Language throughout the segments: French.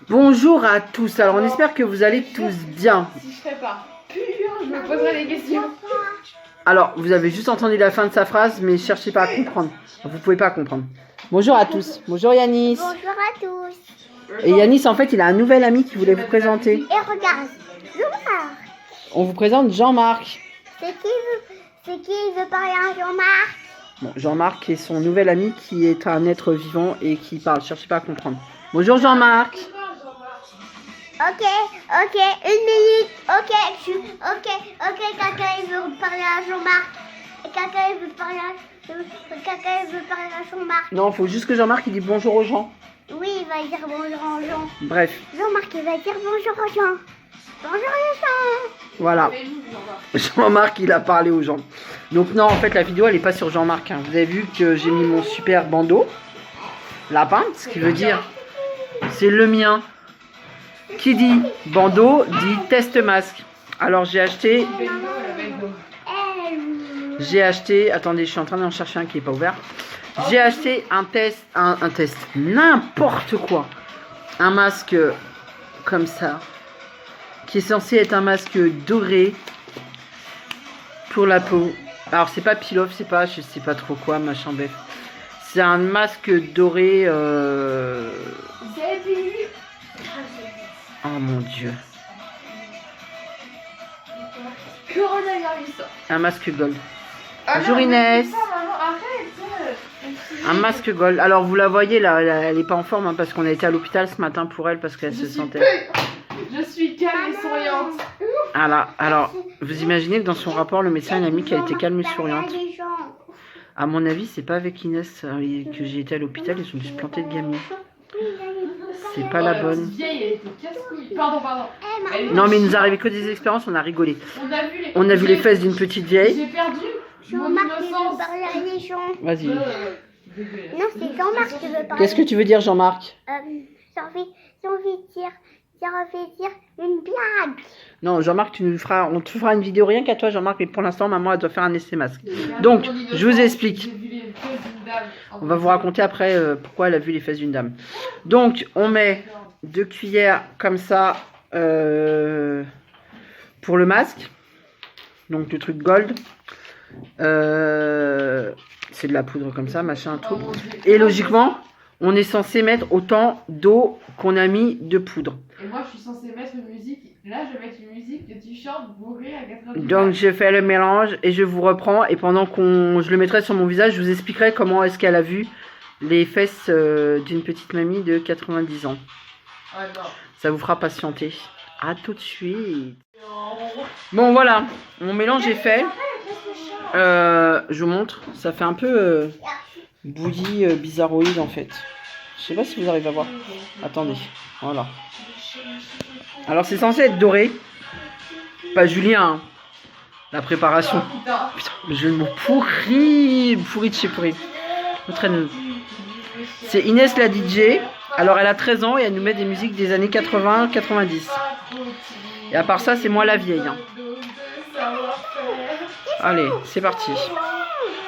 Bonjour à tous. Alors on espère que vous allez tous bien. Si je serais pas pure, je me poserais des questions. Alors vous avez juste entendu la fin de sa phrase, mais cherchez pas à comprendre. Vous pouvez pas comprendre. Bonjour à tous. Bonjour Yanis. Bonjour à tous. Et Yanis, en fait, il a un nouvel ami qui voulait vous présenter. Et regarde, Jean-Marc. On vous présente Jean-Marc. C'est qui veut parler à Jean-Marc? Bon, Jean-Marc est son nouvel ami qui est un être vivant et qui parle. Cherchez pas à comprendre. Bonjour Jean-Marc. Ok, une minute. Ok, quelqu'un il veut parler à Jean-Marc. Quelqu'un il veut parler à Jean-Marc. Non, faut juste que Jean-Marc il dit bonjour aux gens. Oui, il va dire bonjour aux gens. Bref. Jean-Marc il va dire bonjour aux gens. Bonjour les gens. Voilà. Jean-Marc il a parlé aux gens. Donc non, en fait la vidéo elle est pas sur Jean-Marc. Hein. Vous avez vu que j'ai mis mon super bandeau lapin, ce qui veut dire c'est le mien. Qui dit bandeau dit test masque. Alors j'ai acheté, attendez, je suis en train d'en chercher un qui n'est pas ouvert. J'ai acheté un test, n'importe quoi. Un masque comme ça, qui est censé être un masque doré pour la peau. Alors c'est pas peel-off, c'est pas, je sais pas trop quoi, machin bref. C'est un masque doré. Oh mon dieu. Coronavirus. Un masque gold. Ah Bonjour non, Inès. mais maman, arrête. Un masque gold. Alors vous la voyez là, elle est pas en forme hein, parce qu'on a été à l'hôpital ce matin pour elle parce qu'elle se sentait. Je suis calme et souriante. Voilà. Alors vous imaginez que dans son rapport le médecin il a mis qu'elle était calme et souriante. À mon avis c'est pas avec Inès que j'ai été à l'hôpital, ils ont dû se planter de gamine. C'est pas la bonne. Vieille, elle était casse-couille. Pardon. Non mais il nous arrivait que des expériences, on a rigolé. On a vu les fesses d'une petite vieille. J'ai perdu mon Jean-Marc il veut innocence. parler à les gens. Vas-y. Non, c'est Jean-Marc qui veut parler. Qu'est-ce que tu veux dire Jean-Marc? J'ai envie de dire une blague. Non, Jean-Marc, on te fera une vidéo rien qu'à toi, Jean-Marc, mais pour l'instant, maman, elle doit faire un essai masque. Donc, je vous explique. On va vous raconter après pourquoi elle a vu les fesses d'une dame. Donc, on met 2 cuillères comme ça pour le masque. Donc, le truc gold. C'est de la poudre comme ça, machin, tout. Et logiquement, on est censé mettre autant d'eau qu'on a mis de poudre. Et moi, je suis censée mettre une musique. Là, je vais mettre une musique que tu chantes bourré à 4h du Donc, je fais le mélange et je vous reprends. Et pendant je le mettrai sur mon visage, je vous expliquerai comment est-ce qu'elle a vu les fesses d'une petite mamie de 90 ans. Ah non. Ça vous fera patienter. À tout de suite. Bon, voilà. Mon mélange est fait. Je vous montre. Ça fait un peu bouilli bizarroïde en fait. Je sais pas si vous arrivez à voir. Attendez. Voilà. Alors c'est censé être doré. Pas Julien. Hein. La préparation. Putain. Putain, le jeu de mots pourri de chez pourri. C'est Inès la DJ. Alors elle a 13 ans et elle nous met des musiques des années 80-90. Et à part ça, c'est moi la vieille. Hein. Allez, c'est parti.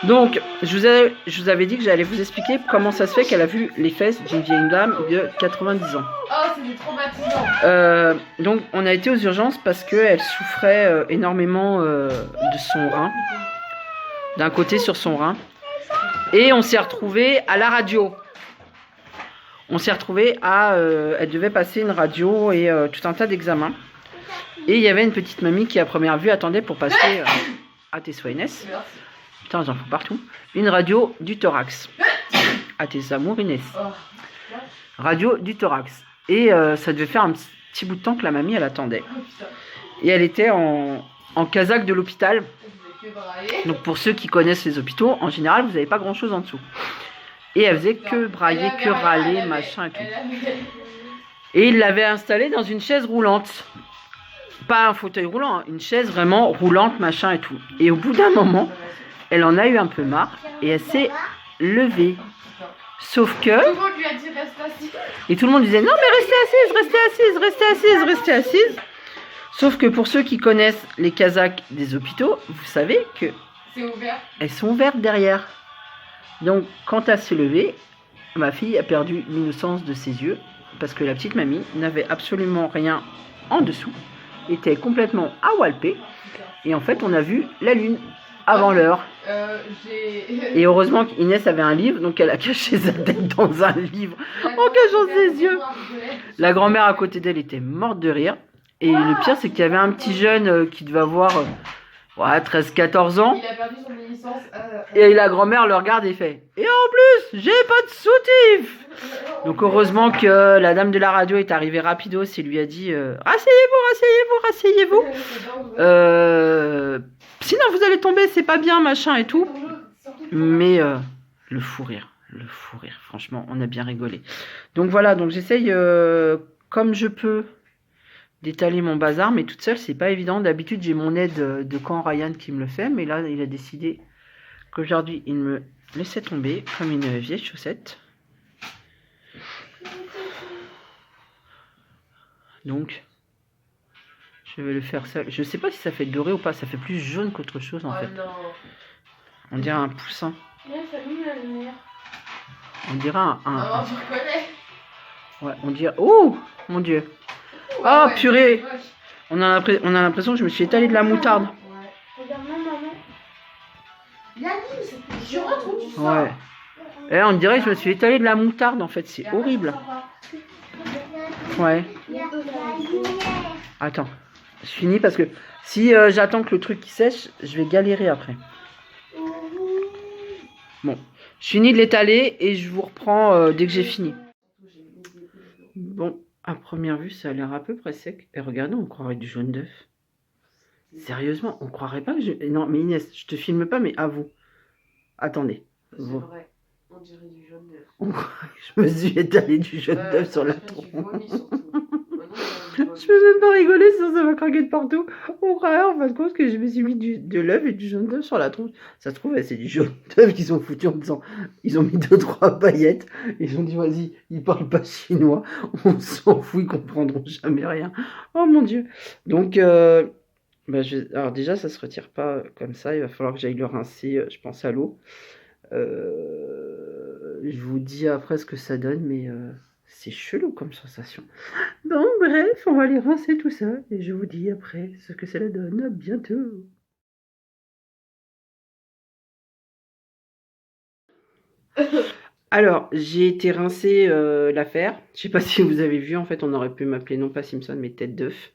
Donc, je vous avais dit que j'allais vous expliquer comment ça se fait qu'elle a vu les fesses d'une vieille dame de 90 ans. Oh, c'est du traumatisant. Donc, on a été aux urgences parce qu'elle souffrait énormément de son rein. D'un côté sur son rein. Et on s'est retrouvés à la radio. On s'est retrouvés elle devait passer une radio et tout un tas d'examens. Et il y avait une petite mamie qui, à première vue, attendait pour passer à tes soins, Inès. Putain, j'en fous partout. Une radio du thorax. À tes amours, Inès. Radio du thorax. Et ça devait faire un petit bout de temps que la mamie, elle attendait. Et elle était en casaque de l'hôpital. Donc, pour ceux qui connaissent les hôpitaux, en général, vous n'avez pas grand-chose en dessous. Et elle faisait que brailler, que râler, machin et tout. Et il l'avait installée dans une chaise roulante. Pas un fauteuil roulant, une chaise vraiment roulante, machin et tout. Et au bout d'un moment, elle en a eu un peu marre et elle s'est levée. Sauf que... Tout le monde lui a dit reste assis. Et tout le monde disait non mais restez assise. Sauf que pour ceux qui connaissent les casaques des hôpitaux, vous savez que C'est ouvert. elles sont ouvertes derrière. Donc quand elle s'est levée, ma fille a perdu l'innocence de ses yeux. parce que la petite mamie n'avait absolument rien en dessous, était complètement awalpée. Et en fait, on a vu la lune avant l'heure. Et heureusement qu'Inès avait un livre, donc elle a caché sa tête dans un livre en cachant ses yeux. La grand-mère à côté d'elle était morte de rire. Et le pire, c'est qu'il y avait un petit jeune qui devait avoir 13-14 ans. Il a perdu son licence. Et la grand-mère le regarde et fait « Et en plus, j'ai pas de soutif !» Donc heureusement que la dame de la radio est arrivée rapidos et lui a dit « Rasseyez-vous, rasseyez-vous, rasseyez-vous. Sinon vous allez tomber, c'est pas bien, machin et tout. » Mais le fou rire, franchement, on a bien rigolé. Donc voilà, donc j'essaye comme je peux d'étaler mon bazar, mais toute seule, c'est pas évident. D'habitude, j'ai mon aide de camp Ryan qui me le fait, mais là, il a décidé qu'aujourd'hui, il me laissait tomber comme une vieille chaussette. Donc, je vais le faire seul. Je sais pas si ça fait doré ou pas, ça fait plus jaune qu'autre chose en fait. Non. On dirait un poussin. On dirait Ah, je reconnais. Ouais, on dirait... Oh mon dieu. Ah, purée. On a l'impression que je me suis étalé de la moutarde. Regarde-moi, maman. Tu rentres ou tu sors? Ouais. Et là, on dirait que je me suis étalé de la moutarde en fait, c'est horrible. Ouais. Attends, je finis parce que si j'attends que le truc qui sèche, je vais galérer après. Bon, je finis de l'étaler et je vous reprends dès que j'ai fini. Bon, à première vue, ça a l'air à peu près sec. Et regardez, on croirait du jaune d'œuf. Sérieusement, on croirait pas que je... Non, mais Inès, je te filme pas, mais à vous. Attendez. C'est vrai, on dirait du jaune d'œuf. On croirait que je me suis étalé du jaune d'œuf sur la tronche. Je peux même pas rigoler, sinon ça va craquer de partout. On croirait en fin de compte que je me suis mis de l'œuf et du jaune d'œuf sur la tronche. Ça se trouve, c'est du jaune d'œuf qu'ils ont foutu en disant. Ils ont mis 2-3 paillettes. Ils ont dit, vas-y, ils parlent pas chinois. On s'en fout, ils comprendront jamais rien. Oh mon dieu. Donc, alors déjà, ça se retire pas comme ça. Il va falloir que j'aille le rincer, je pense, à l'eau. Je vous dis après ce que ça donne, mais c'est chelou comme sensation. Bon, bref, on va aller rincer tout ça et je vous dis après ce que ça donne. À bientôt. Alors, j'ai été rincer l'affaire. Je sais pas si vous avez vu, en fait, on aurait pu m'appeler non pas Simpson, mais tête d'œuf.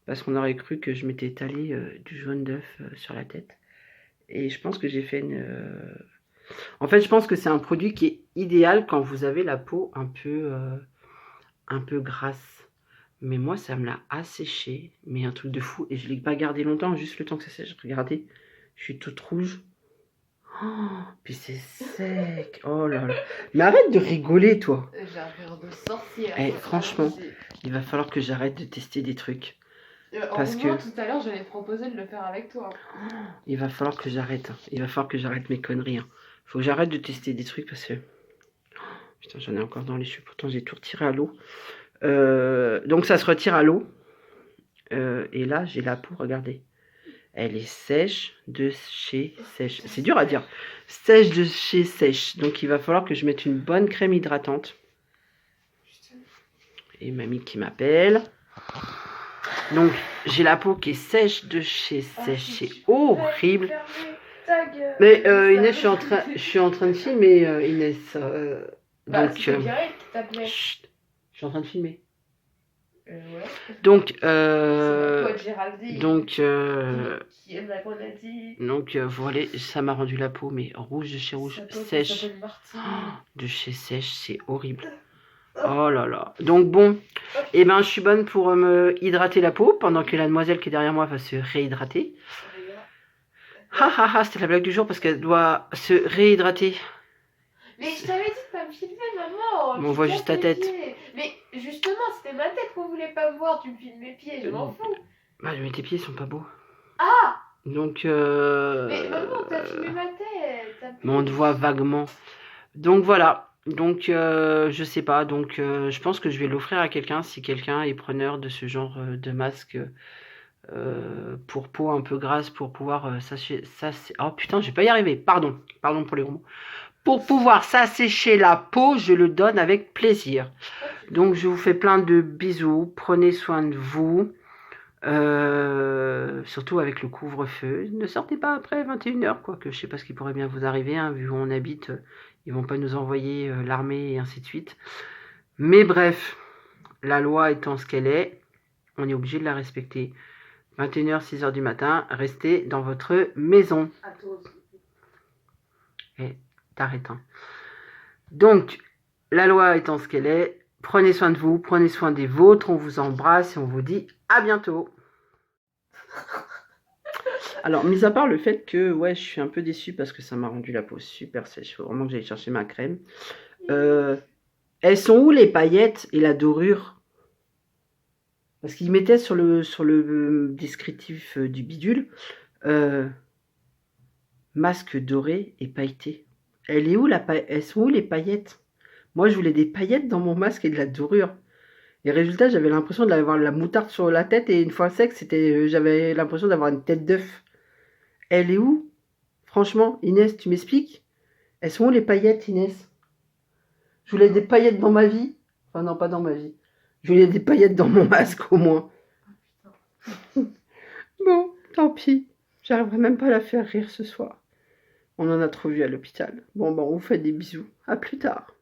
Parce qu'on aurait cru que je m'étais étalé du jaune d'œuf sur la tête. Et je pense que j'ai fait une... En fait, je pense que c'est un produit qui est idéal quand vous avez la peau un peu grasse. Mais moi, ça me l'a asséché. Mais un truc de fou. Et je ne l'ai pas gardé longtemps, juste le temps que ça sèche. Regardez, je suis toute rouge. Oh, puis c'est sec. Oh là là. Mais arrête de rigoler, toi. J'ai un rire de sorcière. Eh, franchement, il va falloir que j'arrête de tester des trucs. Parce que tout à l'heure, j'allais te proposer de le faire avec toi. il va falloir que j'arrête. Il va falloir que j'arrête mes conneries. Faut que j'arrête de tester des trucs parce que... Putain, j'en ai encore dans les cheveux. Pourtant, j'ai tout retiré à l'eau. Donc, ça se retire à l'eau. Et là, j'ai la peau, regardez. Elle est sèche de chez sèche. C'est dur à dire. Sèche de chez sèche. Donc, il va falloir que je mette une bonne crème hydratante. Et mamie qui m'appelle. Donc, j'ai la peau qui est sèche de chez sèche. C'est horrible. Mais Inès, je suis en train de filmer, Inès. Donc, chut, je suis en train de filmer. Ouais. Donc, voilà, ça m'a rendu la peau, mais rouge de chez rouge, sèche. De chez sèche, c'est horrible. Oh là là. Donc bon, et ben je suis bonne pour me hydrater la peau pendant que la demoiselle qui est derrière moi va se réhydrater. Ha ha ha, c'était la blague du jour parce qu'elle doit se réhydrater. Mais je t'avais dit de pas me filmer, maman. On voit juste ta tête. Mais justement, c'était ma tête qu'on voulait pas voir. Tu me filmes mes pieds, je m'en fous. Bah, mais tes pieds sont pas beaux. Ah. Donc, Mais maman, t'as filmé ma tête. Mais on te voit vaguement. Donc voilà. Donc, je sais pas. Donc, je pense que je vais l'offrir à quelqu'un si quelqu'un est preneur de ce genre de masque pour peau un peu grasse pour pouvoir oh putain, je vais pas y arriver. Pardon pour les gros mots. Pour pouvoir s'assécher la peau, je le donne avec plaisir. Donc, je vous fais plein de bisous. Prenez soin de vous. Surtout avec le couvre-feu. Ne sortez pas après 21h, quoique je sais pas ce qui pourrait bien vous arriver, hein, vu où on habite. Ils vont pas nous envoyer l'armée et ainsi de suite. Mais bref, la loi étant ce qu'elle est, on est obligé de la respecter. 21h, 6h du matin, restez dans votre maison. Et t'arrêtes. Hein. Donc, la loi étant ce qu'elle est, prenez soin de vous, prenez soin des vôtres, on vous embrasse et on vous dit à bientôt. Alors, mis à part le fait que, ouais, je suis un peu déçue parce que ça m'a rendu la peau super sèche. Il faut vraiment que j'aille chercher ma crème. Elles sont où les paillettes et la dorure? Parce qu'ils mettaient sur le descriptif du bidule masque doré et pailleté. Elles sont où les paillettes? Moi, je voulais des paillettes dans mon masque et de la dorure. Et résultat, j'avais l'impression d'avoir la moutarde sur la tête et une fois sec, j'avais l'impression d'avoir une tête d'œuf. Elle est où? Franchement, Inès, tu m'expliques? Elles sont où les paillettes, Inès? Je voulais des paillettes dans ma vie. Enfin, non, pas dans ma vie. Je voulais des paillettes dans mon masque, au moins. Bon, tant pis. J'arriverai même pas à la faire rire ce soir. On en a trop vu à l'hôpital. Bon, on vous fait des bisous. À plus tard.